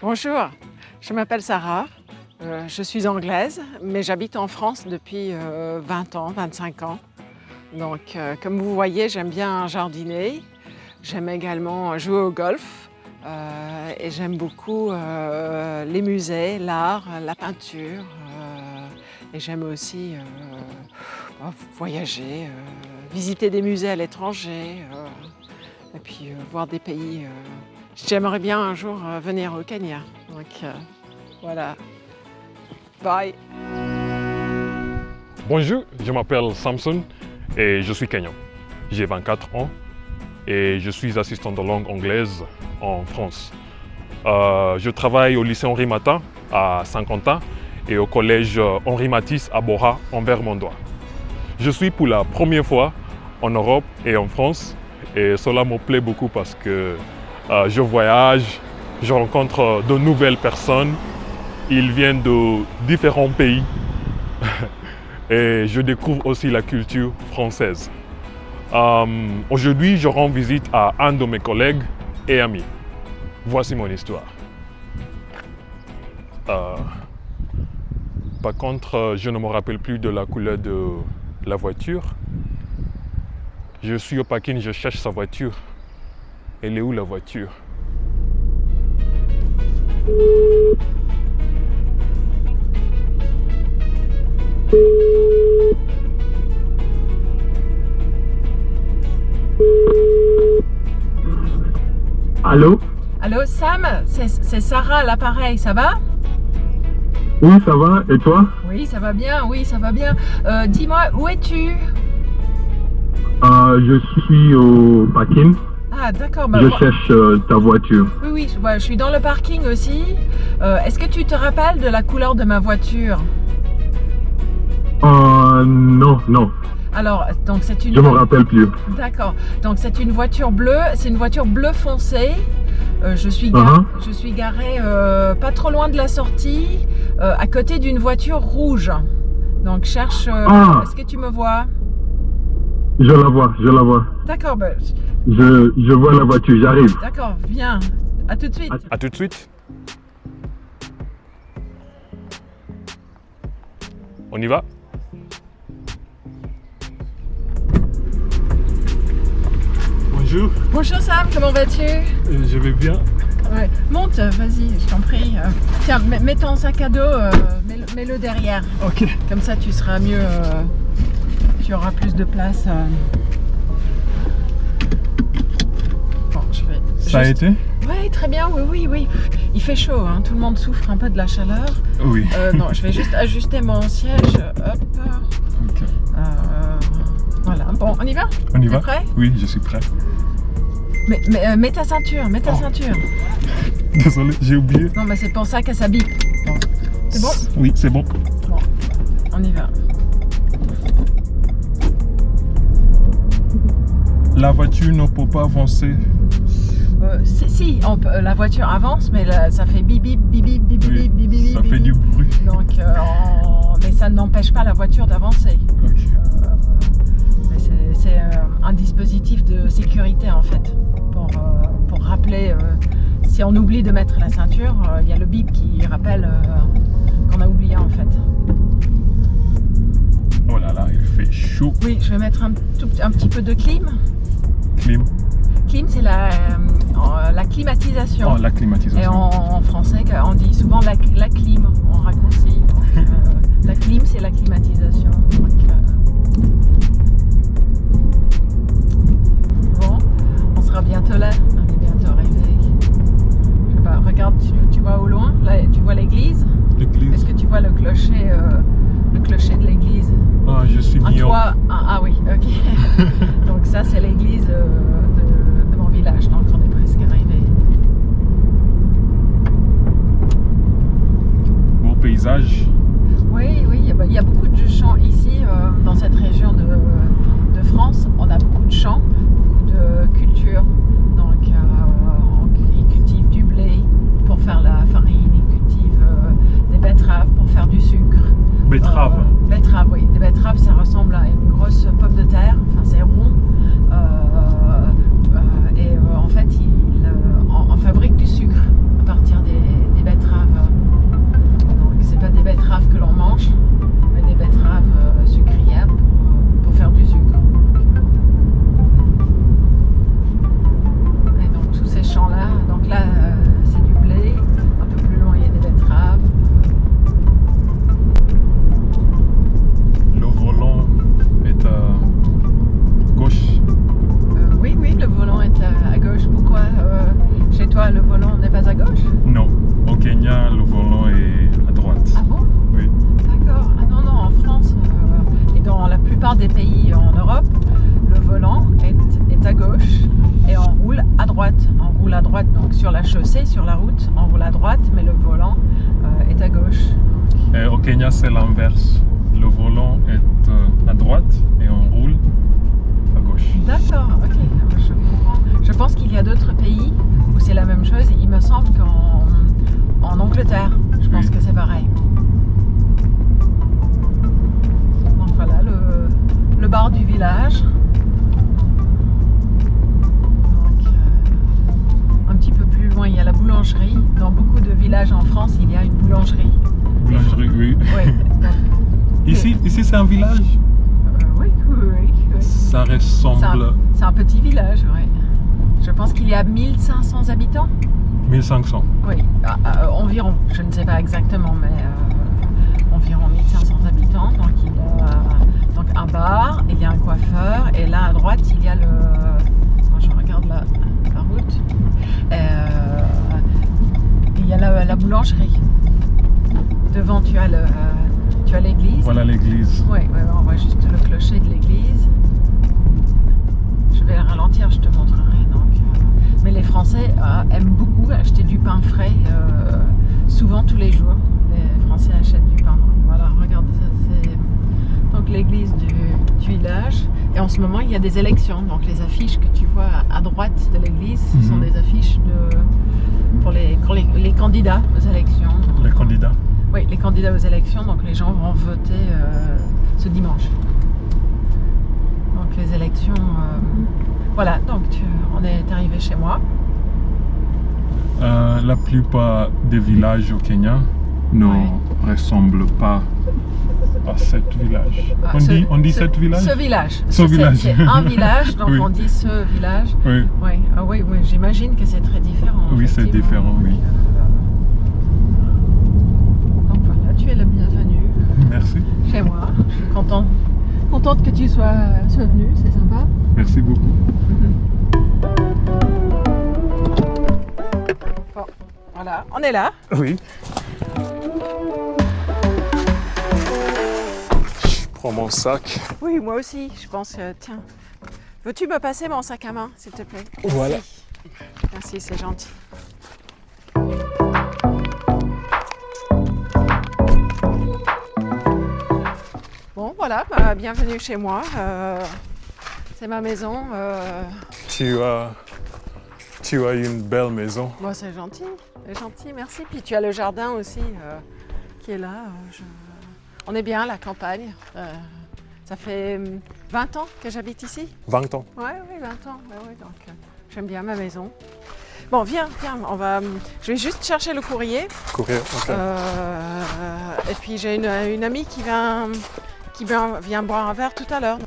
Bonjour, je m'appelle Sarah, je suis anglaise, mais j'habite en France depuis 20 ans, 25 ans. Donc, comme vous voyez, j'aime bien jardiner, j'aime également jouer au golf et j'aime beaucoup les musées, l'art, la peinture et j'aime aussi voyager, visiter des musées à l'étranger et puis voir des pays. J'aimerais bien un jour venir au Kenya. Donc voilà. Bye. Bonjour, je m'appelle Samson et je suis kenyan. J'ai 24 ans et je suis assistant de langue anglaise en France. Je travaille au lycée Henri Matha à Saint-Quentin et au collège Henri Matisse à Bora en Vermandois. Je suis pour la première fois en Europe et en France et cela me plaît beaucoup parce que je voyage, je rencontre de nouvelles personnes, ils viennent de différents pays et je découvre aussi la culture française. Aujourd'hui, je rends visite à un de mes collègues et amis. Voici mon histoire. Par contre, je ne me rappelle plus de la couleur de la voiture. Je suis au parking, je cherche sa voiture. Elle est où la voiture? Allô? Allô Sam, c'est Sarah à l'appareil, ça va? Oui, ça va. Et toi? Oui, ça va bien, dis-moi, où es-tu? Je suis au parking. Ah d'accord, Je cherche ta voiture. Oui, je suis dans le parking aussi. Est-ce que tu te rappelles de la couleur de ma voiture? Non. Alors, donc c'est une... Je me rappelle plus. D'accord. Donc c'est une voiture bleue. C'est une voiture bleu foncé. Je suis garée pas trop loin de la sortie, à côté d'une voiture rouge. Donc cherche. Est-ce que tu me vois? Je la vois. D'accord. Je vois la voiture. J'arrive. D'accord. Viens. À tout de suite. À tout de suite. On y va? Bonjour. Bonjour Sam, comment vas-tu? Je vais bien. Ouais. Monte, vas-y, je t'en prie. Tiens, mets ton sac à dos, mets-le derrière. Ok. Comme ça, tu seras mieux. Tu auras plus de place. Bon, je vais. Ça a été? Oui, très bien, oui. Il fait chaud, hein. Tout le monde souffre un peu de la chaleur. Oui. Non, je vais juste ajuster mon siège. Hop. Ok. Voilà. Bon, on y va? On y va? T'es prêt? Oui, je suis prêt. Mais mets ta ceinture, ceinture. Désolé, j'ai oublié. Non, mais c'est pour ça qu'elle s'habille. Bon. C'est bon? Oui, c'est bon. Bon, on y va. La voiture ne peut pas avancer. Si, la voiture avance, mais là, ça fait bip bip bip bip bip Oui, bip bip bip. ça fait du bruit. Donc, mais ça n'empêche pas la voiture d'avancer. Ok. Mais c'est un dispositif de sécurité en fait, pour rappeler. Si on oublie de mettre la ceinture, il y a le bip qui rappelle qu'on a oublié en fait. Oh là là, il fait chaud. Oui, je vais mettre un petit peu de clim. Clim. Clim, c'est la climatisation. Oh, la climatisation. Et en français, on dit souvent la clim en raccourci. Donc, la clim, c'est la climatisation. Donc, bon, on sera bientôt là. On est bientôt arrivé. Je sais pas, regarde, tu vois au loin, là, tu vois l'église. L'église. Est-ce que tu vois le clocher de l'église? Ah, je suis Un mis en... toit. Ah oui, ok. Donc ça, c'est l'église de mon village. Donc on est presque arrivé. Beau paysage. Oui, il y a beaucoup de champs ici, dans cette région de France. On a beaucoup de champs, beaucoup de cultures. Donc, ils cultivent du blé pour faire la farine, ils cultivent des betteraves pour faire du sucre. Betterave. Betterave, oui. Des betteraves, ça ressemble à une grosse pomme de terre. Enfin, c'est rond. Et en fait, ils en fabriquent du sucre à partir des volant n'est pas à gauche? Non. Au Kenya, le volant est à droite. Ah bon? Oui. D'accord. Ah non, non, en France et dans la plupart des pays en Europe, le volant est à gauche et on roule à droite. On roule à droite, donc sur la chaussée, sur la route, on roule à droite, mais le volant est à gauche. Et au Kenya, c'est l'inverse. Le volant est à droite et on roule à gauche. D'accord, ok, je comprends. Je pense qu'il y a d'autres pays où c'est la même chose. Il me semble qu'en Angleterre, je pense Oui. que c'est pareil. Donc voilà le bar du village. Donc, un petit peu plus loin, il y a la boulangerie. Dans beaucoup de villages en France, il y a une boulangerie. Boulangerie, oui. Oui, Ici c'est un village. oui, oui, oui. Ça ressemble C'est un petit village, oui. Je pense qu'il y a 1500 habitants. 1500. Oui, environ, je ne sais pas exactement, mais environ 1500 habitants. Donc il y a donc un bar, il y a un coiffeur, et là à droite il y a le. Quand je regarde la route, il y a la boulangerie. Devant tu as l'église. Voilà l'église. Oui, on voit juste le clocher de l'église. Je vais ralentir, je te montrerai. Donc, mais les Français aiment beaucoup acheter du pain frais, souvent tous les jours. Les Français achètent du pain. Donc, voilà, regarde, ça c'est donc l'église du village. Et en ce moment, il y a des élections. Donc les affiches que tu vois à droite de l'église, ce sont des affiches pour les candidats aux élections. Les candidats. Oui, les candidats aux élections, donc les gens vont voter ce dimanche. Donc les élections, voilà, donc on est arrivé chez moi. La plupart des villages au Kenya ne ressemblent pas à cet village. On dit cet village? Ce village. Ce village. C'est un village, donc Oui. on dit ce village. Oui. Oui, oui, j'imagine que c'est très différent. Oui, c'est effectivement. différent, oui. Donc voilà, tu es le bienvenu Merci. chez moi. Je suis contente que tu sois venu, c'est sympa. Merci beaucoup. Bon, voilà, on est là. Oui. Je prends mon sac. Oui, moi aussi, je pense. Tiens, veux-tu me passer mon sac à main, s'il te plaît? Merci. Voilà. Merci, c'est gentil. Bon, voilà, bienvenue chez moi. C'est ma maison. Tu as une belle maison. Bon, c'est gentil, merci. Puis tu as le jardin aussi qui est là. On est bien à la campagne. Ça fait 20 ans que j'habite ici. 20 ans. Oui, 20 ans. Ouais, donc j'aime bien ma maison. Bon, viens, je vais juste chercher le courrier. Courrier, ok. Et puis j'ai une amie qui vient boire un verre tout à l'heure.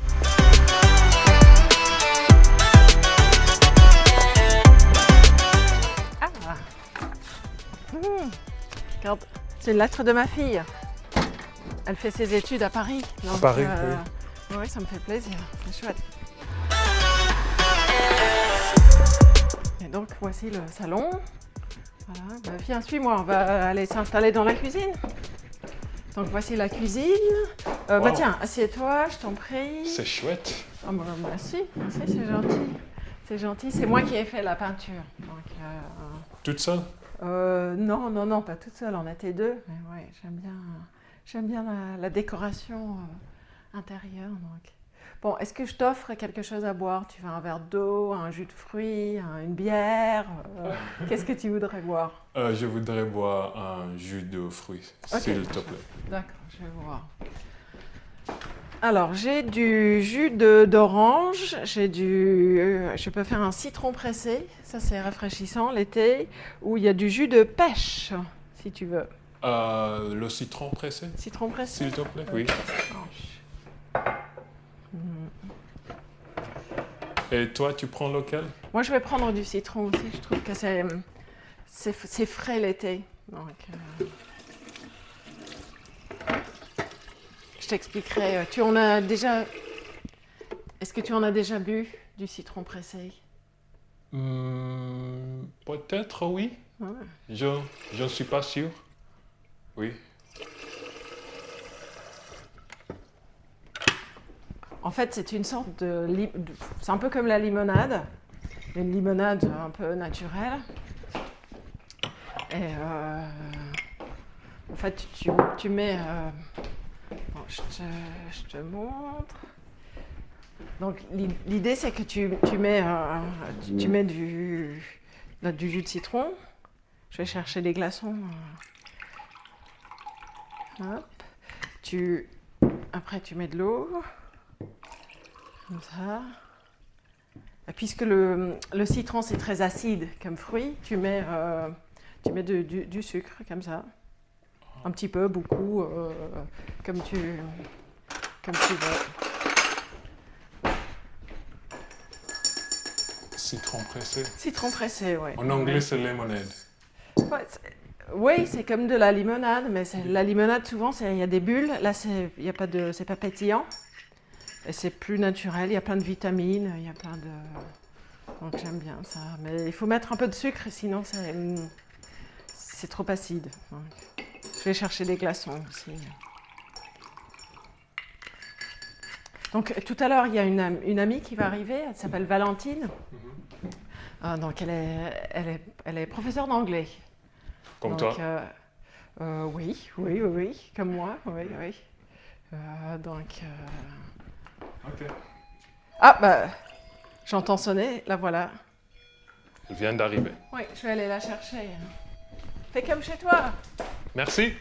Regarde, c'est une lettre de ma fille. Elle fait ses études à Paris. Donc, À Paris, oui. Oui, ça me fait plaisir, c'est chouette. Et donc voici le salon. Voilà, viens, suis-moi, on va aller s'installer dans la cuisine. Donc voici la cuisine. Wow. Tiens, assieds-toi, je t'en prie. C'est chouette. Oh, merci, c'est gentil. C'est gentil, c'est moi qui ai fait la peinture. Donc, Toute seule? non, pas toute seule, on était deux. Mais ouais, j'aime bien la décoration intérieure. Donc. Bon, est-ce que je t'offre quelque chose à boire? Tu veux un verre d'eau, un jus de fruits, une bière? Qu'est-ce que tu voudrais boire? Je voudrais boire un jus de fruits, s'il te plaît. D'accord, je vais voir. Alors, j'ai du jus d'orange, je peux faire un citron pressé, ça c'est rafraîchissant l'été, ou il y a du jus de pêche, si tu veux. Le citron pressé, Citron pressé? s'il te plaît? Oui. Et toi, tu prends lequel? Moi, je vais prendre du citron aussi, je trouve que c'est frais l'été. Donc, je t'expliquerai. Est-ce que tu en as déjà bu du citron pressé? Peut-être oui. Ouais. Je ne suis pas sûr. Oui. En fait, c'est une sorte c'est un peu comme la limonade, une limonade un peu naturelle. Et en fait, tu mets... bon, je te montre. Donc, l'idée, c'est que tu mets du jus de citron. Je vais chercher des glaçons. Hop. Après, tu mets de l'eau. Comme ça. Et puisque le citron, c'est très acide comme fruit, tu mets du sucre, comme ça. Un petit peu, beaucoup, comme tu veux. Citron pressé. Citron pressé, oui. En anglais, c'est lemonade. Ouais, oui, c'est comme de la limonade, mais la limonade, souvent, il y a des bulles. Là, c'est pas pétillant. Et c'est plus naturel, il y a plein de vitamines, il y a plein de... Donc j'aime bien ça. Mais il faut mettre un peu de sucre, sinon c'est trop acide. Donc, je vais chercher des glaçons aussi. Donc tout à l'heure, il y a une amie qui va arriver, elle s'appelle Valentine. Donc elle est professeure d'anglais. Comme donc, toi? Oui, comme moi, oui. Ok. Ah, bah, j'entends sonner, la voilà. Elle vient d'arriver. Oui, je vais aller la chercher. Fais comme chez toi. Merci.